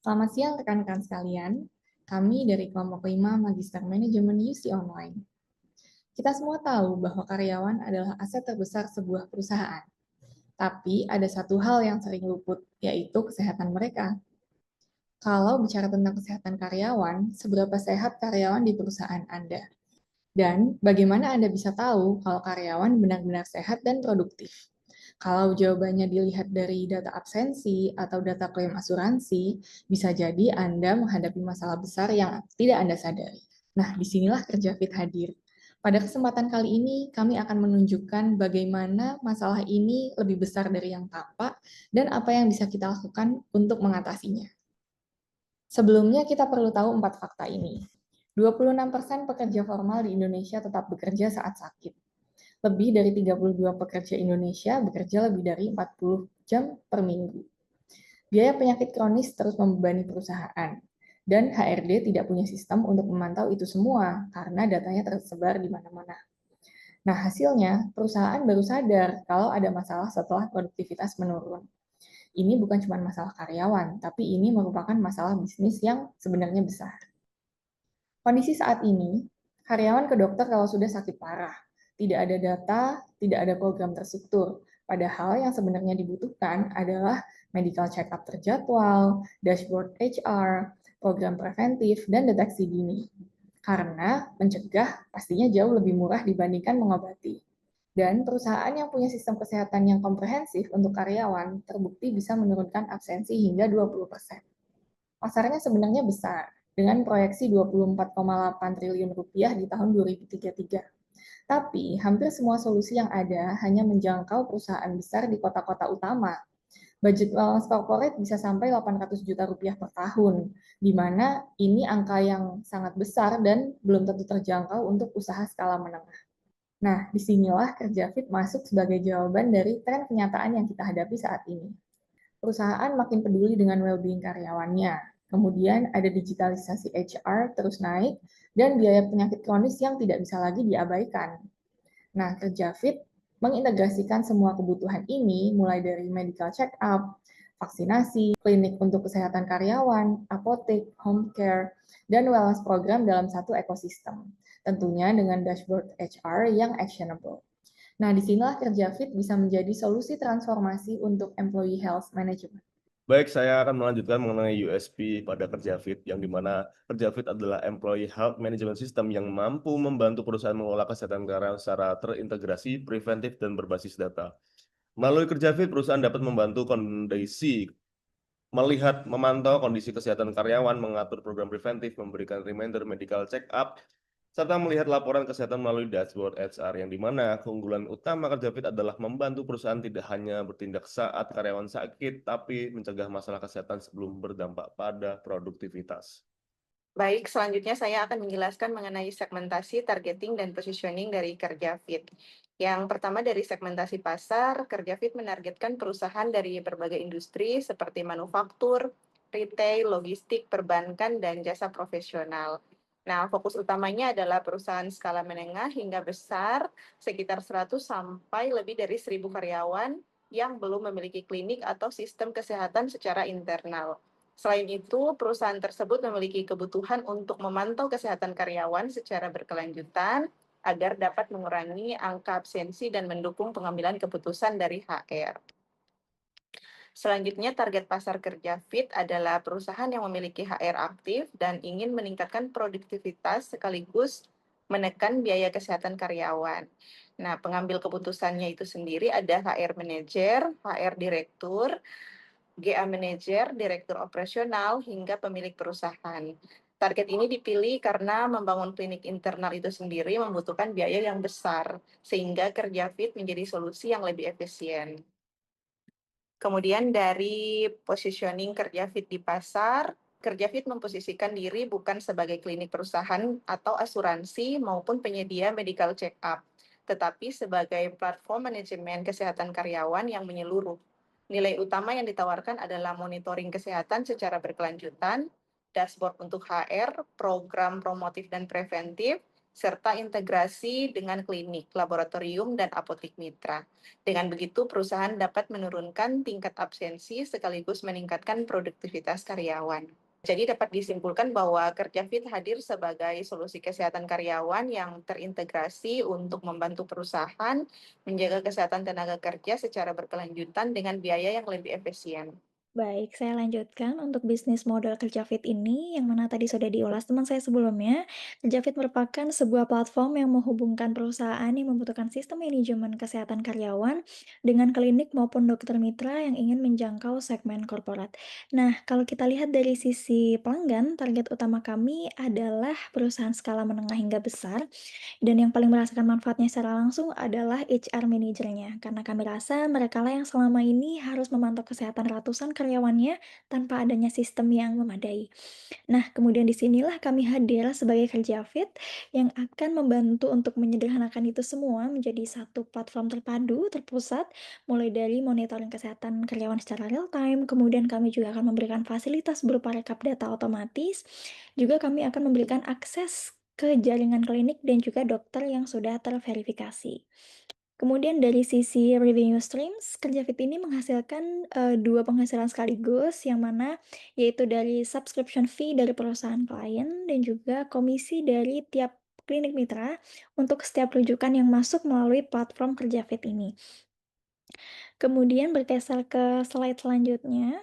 Selamat siang rekan-rekan sekalian. Kami dari kelompok 5 Magister Manajemen UC Online. Kita semua tahu bahwa karyawan adalah aset terbesar sebuah perusahaan. Tapi ada satu hal yang sering luput, yaitu kesehatan mereka. Kalau bicara tentang kesehatan karyawan, seberapa sehat karyawan di perusahaan Anda? Dan bagaimana Anda bisa tahu kalau karyawan benar-benar sehat dan produktif? Kalau jawabannya dilihat dari data absensi atau data klaim asuransi, bisa jadi Anda menghadapi masalah besar yang tidak Anda sadari. Nah, disinilah Kerja Fit hadir. Pada kesempatan kali ini, kami akan menunjukkan bagaimana masalah ini lebih besar dari yang tampak dan apa yang bisa kita lakukan untuk mengatasinya. Sebelumnya, kita perlu tahu 4 fakta ini. 26% pekerja formal di Indonesia tetap bekerja saat sakit. Lebih dari 32 pekerja Indonesia bekerja lebih dari 40 jam per minggu. Biaya penyakit kronis terus membebani perusahaan, dan HRD tidak punya sistem untuk memantau itu semua karena datanya tersebar di mana-mana. Nah, hasilnya perusahaan baru sadar kalau ada masalah setelah produktivitas menurun. Ini bukan cuma masalah karyawan, tapi ini merupakan masalah bisnis yang sebenarnya besar. Kondisi saat ini, karyawan ke dokter kalau sudah sakit parah. Tidak ada data, tidak ada program terstruktur. Padahal yang sebenarnya dibutuhkan adalah medical check-up terjadwal, dashboard HR, program preventif, dan deteksi dini. Karena mencegah pastinya jauh lebih murah dibandingkan mengobati. Dan perusahaan yang punya sistem kesehatan yang komprehensif untuk karyawan terbukti bisa menurunkan absensi hingga 20%. Pasarnya sebenarnya besar, dengan proyeksi 24,8 triliun rupiah di tahun 2033. Tapi, hampir semua solusi yang ada hanya menjangkau perusahaan besar di kota-kota utama. Budget wellness corporate bisa sampai 800 juta rupiah per tahun, di mana ini angka yang sangat besar dan belum tentu terjangkau untuk usaha skala menengah. Nah, disinilah Kerja Fit masuk sebagai jawaban dari tren kenyataan yang kita hadapi saat ini. Perusahaan makin peduli dengan well-being karyawannya. Kemudian ada digitalisasi HR terus naik, dan biaya penyakit kronis yang tidak bisa lagi diabaikan. Nah, Kerja Fit mengintegrasikan semua kebutuhan ini, mulai dari medical check-up, vaksinasi, klinik untuk kesehatan karyawan, apotek, home care, dan wellness program dalam satu ekosistem. Tentunya dengan dashboard HR yang actionable. Nah, disinilah Kerja Fit bisa menjadi solusi transformasi untuk employee health management. Baik, saya akan melanjutkan mengenai USP pada Kerja Fit, yang dimana Kerja Fit adalah Employee Health Management System yang mampu membantu perusahaan mengelola kesehatan karyawan secara terintegrasi, preventif, dan berbasis data. Melalui Kerja Fit, perusahaan dapat memantau kondisi kesehatan karyawan, mengatur program preventif, memberikan reminder medical check-up, serta melihat laporan kesehatan melalui dashboard HR, yang dimana keunggulan utama Kerja Fit adalah membantu perusahaan tidak hanya bertindak saat karyawan sakit, tapi mencegah masalah kesehatan sebelum berdampak pada produktivitas. Baik, selanjutnya saya akan menjelaskan mengenai segmentasi, targeting, dan positioning dari Kerja Fit. Yang pertama dari segmentasi pasar, Kerja Fit menargetkan perusahaan dari berbagai industri seperti manufaktur, retail, logistik, perbankan, dan jasa profesional. Nah, fokus utamanya adalah perusahaan skala menengah hingga besar, sekitar 100 sampai lebih dari 1.000 karyawan yang belum memiliki klinik atau sistem kesehatan secara internal. Selain itu, perusahaan tersebut memiliki kebutuhan untuk memantau kesehatan karyawan secara berkelanjutan agar dapat mengurangi angka absensi dan mendukung pengambilan keputusan dari HR. Selanjutnya, target pasar Kerja Fit adalah perusahaan yang memiliki HR aktif dan ingin meningkatkan produktivitas sekaligus menekan biaya kesehatan karyawan. Nah, pengambil keputusannya itu sendiri ada HR Manager, HR Direktur, GA Manager, Direktur Operasional, hingga pemilik perusahaan. Target ini dipilih karena membangun klinik internal itu sendiri membutuhkan biaya yang besar, sehingga Kerja Fit menjadi solusi yang lebih efisien. Kemudian dari positioning Kerja Fit di pasar, Kerja Fit memposisikan diri bukan sebagai klinik perusahaan atau asuransi maupun penyedia medical check-up, tetapi sebagai platform manajemen kesehatan karyawan yang menyeluruh. Nilai utama yang ditawarkan adalah monitoring kesehatan secara berkelanjutan, dashboard untuk HR, program promotif dan preventif, serta integrasi dengan klinik, laboratorium, dan apotek mitra. Dengan begitu, perusahaan dapat menurunkan tingkat absensi sekaligus meningkatkan produktivitas karyawan. Jadi dapat disimpulkan bahwa Kerja Fit hadir sebagai solusi kesehatan karyawan yang terintegrasi untuk membantu perusahaan menjaga kesehatan tenaga kerja secara berkelanjutan dengan biaya yang lebih efisien. Baik, saya lanjutkan untuk bisnis model Kerja Fit ini, yang mana tadi sudah diulas teman saya sebelumnya. Kerja Fit merupakan sebuah platform yang menghubungkan perusahaan yang membutuhkan sistem manajemen kesehatan karyawan dengan klinik maupun dokter mitra yang ingin menjangkau segmen korporat. Nah, kalau kita lihat dari sisi pelanggan, target utama kami adalah perusahaan skala menengah hingga besar dan yang paling merasakan manfaatnya secara langsung adalah HR manajernya, karena kami rasa merekalah yang selama ini harus memantau kesehatan ratusan karyawannya tanpa adanya sistem yang memadai. Nah, kemudian disinilah kami hadir sebagai Kerja Fit yang akan membantu untuk menyederhanakan itu semua menjadi satu platform terpadu, terpusat, mulai dari monitoring kesehatan karyawan secara real time, kemudian kami juga akan memberikan fasilitas berupa rekap data otomatis, juga kami akan memberikan akses ke jaringan klinik dan juga dokter yang sudah terverifikasi. Kemudian dari sisi revenue streams, Kerja Fit ini menghasilkan 2 penghasilan sekaligus, yang mana yaitu dari subscription fee dari perusahaan klien dan juga komisi dari tiap klinik mitra untuk setiap rujukan yang masuk melalui platform Kerja Fit ini. Kemudian bergeser ke slide selanjutnya.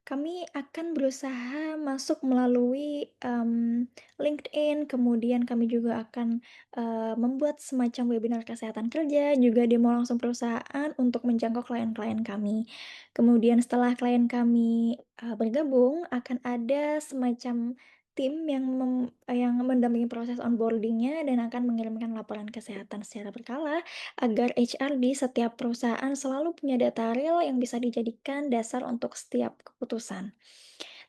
Kami akan berusaha masuk melalui, LinkedIn, kemudian kami juga akan, membuat semacam webinar kesehatan kerja, juga demo langsung perusahaan untuk menjangkau klien-klien kami. Kemudian setelah klien kami, bergabung, akan ada semacam tim yang mendampingi proses onboarding-nya dan akan mengirimkan laporan kesehatan secara berkala agar HR di setiap perusahaan selalu punya data real yang bisa dijadikan dasar untuk setiap keputusan.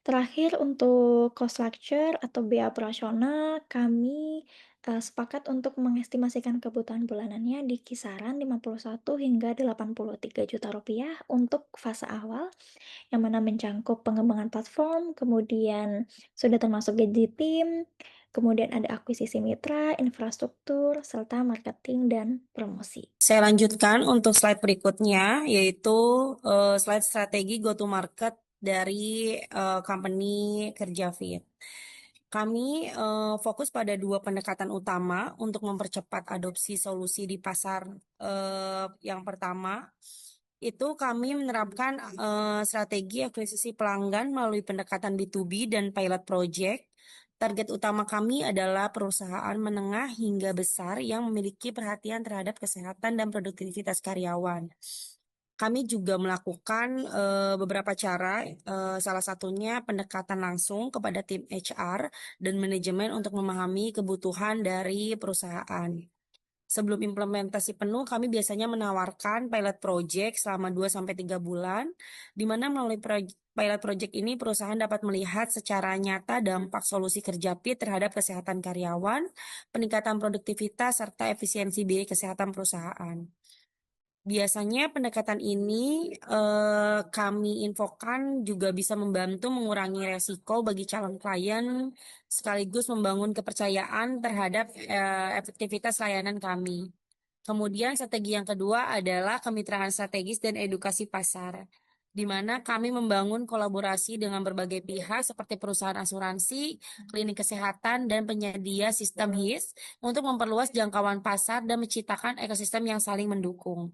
Terakhir untuk cost structure atau biaya operasional, kami sepakat untuk mengestimasikan kebutuhan bulanannya di kisaran 51 hingga 83 juta rupiah untuk fase awal, yang mana mencangkup pengembangan platform, kemudian sudah termasuk gaji tim, kemudian ada akuisisi mitra, infrastruktur, serta marketing dan promosi. Saya lanjutkan untuk slide berikutnya, yaitu slide strategi go to market dari company Kerja Fit. Kami fokus pada 2 pendekatan utama untuk mempercepat adopsi solusi di pasar. Yang pertama, itu kami menerapkan strategi akuisisi pelanggan melalui pendekatan B2B dan pilot project. Target utama kami adalah perusahaan menengah hingga besar yang memiliki perhatian terhadap kesehatan dan produktivitas karyawan. Kami juga melakukan beberapa cara, salah satunya pendekatan langsung kepada tim HR dan manajemen untuk memahami kebutuhan dari perusahaan. Sebelum implementasi penuh, kami biasanya menawarkan pilot project selama 2-3 bulan, di mana melalui pilot project ini perusahaan dapat melihat secara nyata dampak solusi Kerja Fit terhadap kesehatan karyawan, peningkatan produktivitas, serta efisiensi biaya kesehatan perusahaan. Biasanya pendekatan ini kami infokan juga bisa membantu mengurangi resiko bagi calon klien sekaligus membangun kepercayaan terhadap efektivitas layanan kami. Kemudian strategi yang kedua adalah kemitraan strategis dan edukasi pasar, di mana kami membangun kolaborasi dengan berbagai pihak seperti perusahaan asuransi, klinik kesehatan, dan penyedia sistem HIS untuk memperluas jangkauan pasar dan menciptakan ekosistem yang saling mendukung.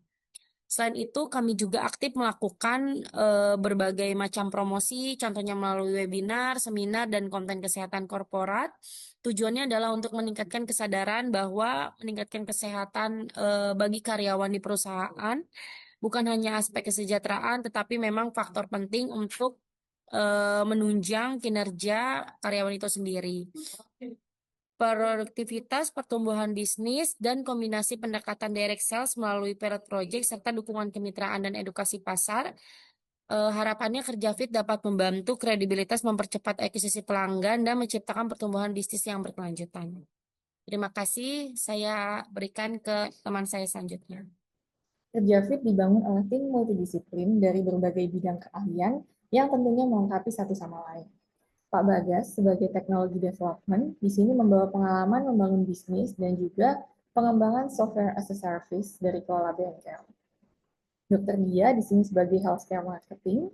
Selain itu, kami juga aktif melakukan berbagai macam promosi, contohnya melalui webinar, seminar, dan konten kesehatan korporat. Tujuannya adalah untuk meningkatkan kesadaran bahwa meningkatkan kesehatan bagi karyawan di perusahaan bukan hanya aspek kesejahteraan, tetapi memang faktor penting untuk menunjang kinerja karyawan itu sendiri. Produktivitas, pertumbuhan bisnis, dan kombinasi pendekatan direct sales melalui pilot project serta dukungan kemitraan dan edukasi pasar. Harapannya Kerja Fit dapat membantu kredibilitas, mempercepat akuisisi pelanggan, dan menciptakan pertumbuhan bisnis yang berkelanjutan. Terima kasih, saya berikan ke teman saya selanjutnya. Kerja Fit dibangun oleh tim multidisiplin dari berbagai bidang keahlian yang tentunya melengkapi satu sama lain. Pak Bagas sebagai teknologi development di sini membawa pengalaman membangun bisnis dan juga pengembangan software as a service dari kelola bengkel. Dr. Dia di sini sebagai healthcare marketing,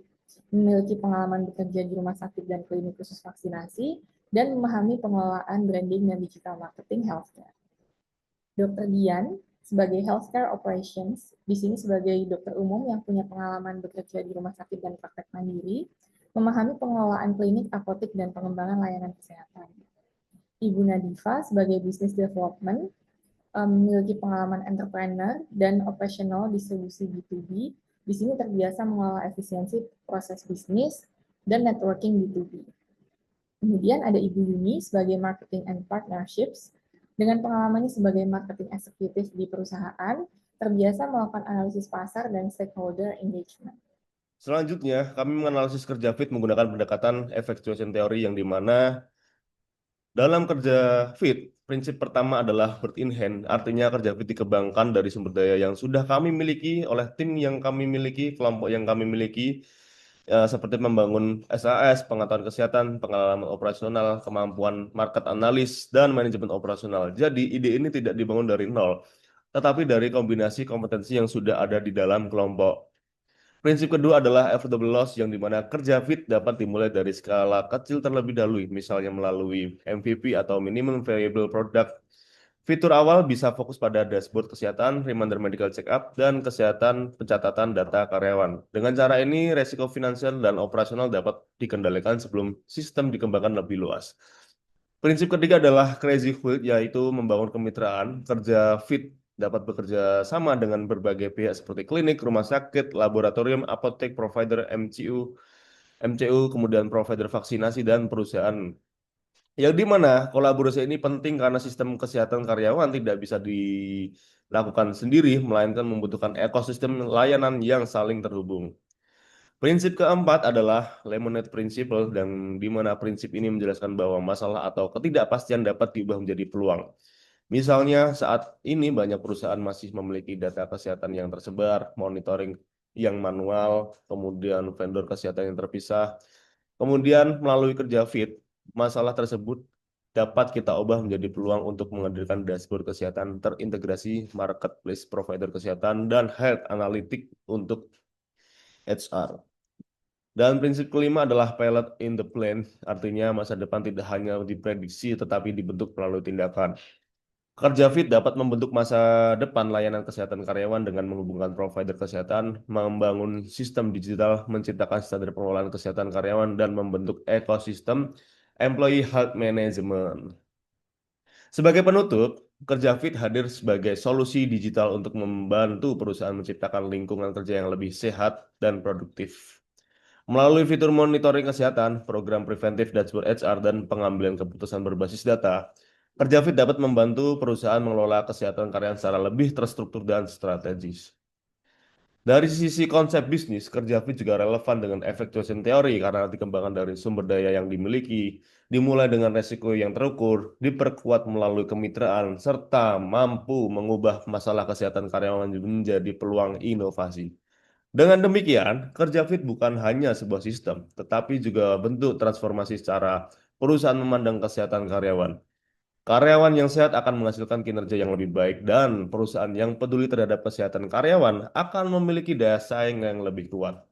memiliki pengalaman bekerja di rumah sakit dan klinik khusus vaksinasi, dan memahami pengelolaan branding dan digital marketing healthcare. Dr. Dian sebagai healthcare operations, di sini sebagai dokter umum yang punya pengalaman bekerja di rumah sakit dan praktek mandiri, memahami pengelolaan klinik, apotek, dan pengembangan layanan kesehatan. Ibu Nadifa sebagai business development, memiliki pengalaman entrepreneur dan operasional distribusi B2B, di sini terbiasa mengelola efisiensi proses bisnis dan networking B2B. Kemudian ada Ibu Yuni sebagai marketing and partnerships, dengan pengalamannya sebagai marketing executive di perusahaan, terbiasa melakukan analisis pasar dan stakeholder engagement. Selanjutnya, kami menganalisis kerja fit menggunakan pendekatan effectuation theory yang dimana dalam kerja fit, prinsip pertama adalah bird in hand, artinya kerja fit dikembangkan dari sumber daya yang sudah kami miliki oleh tim yang kami miliki, kelompok yang kami miliki, seperti membangun SAS, pengetahuan kesehatan, pengalaman operasional, kemampuan market analis, dan manajemen operasional. Jadi, ide ini tidak dibangun dari nol, tetapi dari kombinasi kompetensi yang sudah ada di dalam kelompok. Prinsip kedua adalah avoidable loss, yang dimana kerja fit dapat dimulai dari skala kecil terlebih dahulu, misalnya melalui MVP atau minimum viable product. Fitur awal bisa fokus pada dashboard kesehatan, reminder medical check-up, dan kesehatan pencatatan data karyawan. Dengan cara ini, resiko finansial dan operasional dapat dikendalikan sebelum sistem dikembangkan lebih luas. Prinsip ketiga adalah crazy fit, yaitu membangun kemitraan. Kerja fit dapat bekerja sama dengan berbagai pihak seperti klinik, rumah sakit, laboratorium, apotek, provider MCU, kemudian provider vaksinasi, dan perusahaan. Yang dimana kolaborasi ini penting karena sistem kesehatan karyawan tidak bisa dilakukan sendiri, melainkan membutuhkan ekosistem layanan yang saling terhubung. Prinsip keempat adalah Lemonade Principle, dan di mana prinsip ini menjelaskan bahwa masalah atau ketidakpastian dapat diubah menjadi peluang. Misalnya, saat ini banyak perusahaan masih memiliki data kesehatan yang tersebar, monitoring yang manual, kemudian vendor kesehatan yang terpisah. Kemudian melalui kerja fit, masalah tersebut dapat kita ubah menjadi peluang untuk menghadirkan dashboard kesehatan terintegrasi, marketplace provider kesehatan, dan health analytics untuk HR. Dan prinsip kelima adalah pilot in the plan, artinya masa depan tidak hanya diprediksi tetapi dibentuk melalui tindakan. Kerja fit dapat membentuk masa depan layanan kesehatan karyawan dengan menghubungkan provider kesehatan, membangun sistem digital, menciptakan standar pengelolaan kesehatan karyawan, dan membentuk ekosistem employee health management. Sebagai penutup, kerja fit hadir sebagai solusi digital untuk membantu perusahaan menciptakan lingkungan kerja yang lebih sehat dan produktif. Melalui fitur monitoring kesehatan, program preventif dashboard HR, dan pengambilan keputusan berbasis data, kerja fit dapat membantu perusahaan mengelola kesehatan karyawan secara lebih terstruktur dan strategis. Dari sisi konsep bisnis, kerja fit juga relevan dengan effectuation theory karena dikembangkan dari sumber daya yang dimiliki, dimulai dengan resiko yang terukur, diperkuat melalui kemitraan, serta mampu mengubah masalah kesehatan karyawan menjadi peluang inovasi. Dengan demikian, kerja fit bukan hanya sebuah sistem, tetapi juga bentuk transformasi secara perusahaan memandang kesehatan karyawan. Karyawan yang sehat akan menghasilkan kinerja yang lebih baik, dan perusahaan yang peduli terhadap kesehatan karyawan akan memiliki daya saing yang lebih kuat.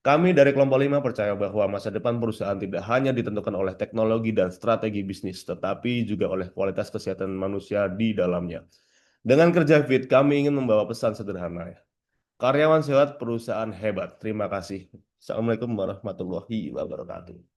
Kami dari kelompok 5 percaya bahwa masa depan perusahaan tidak hanya ditentukan oleh teknologi dan strategi bisnis, tetapi juga oleh kualitas kesehatan manusia di dalamnya. Dengan kerja fit, kami ingin membawa pesan sederhana. Karyawan sehat, perusahaan hebat. Terima kasih. Assalamualaikum warahmatullahi wabarakatuh.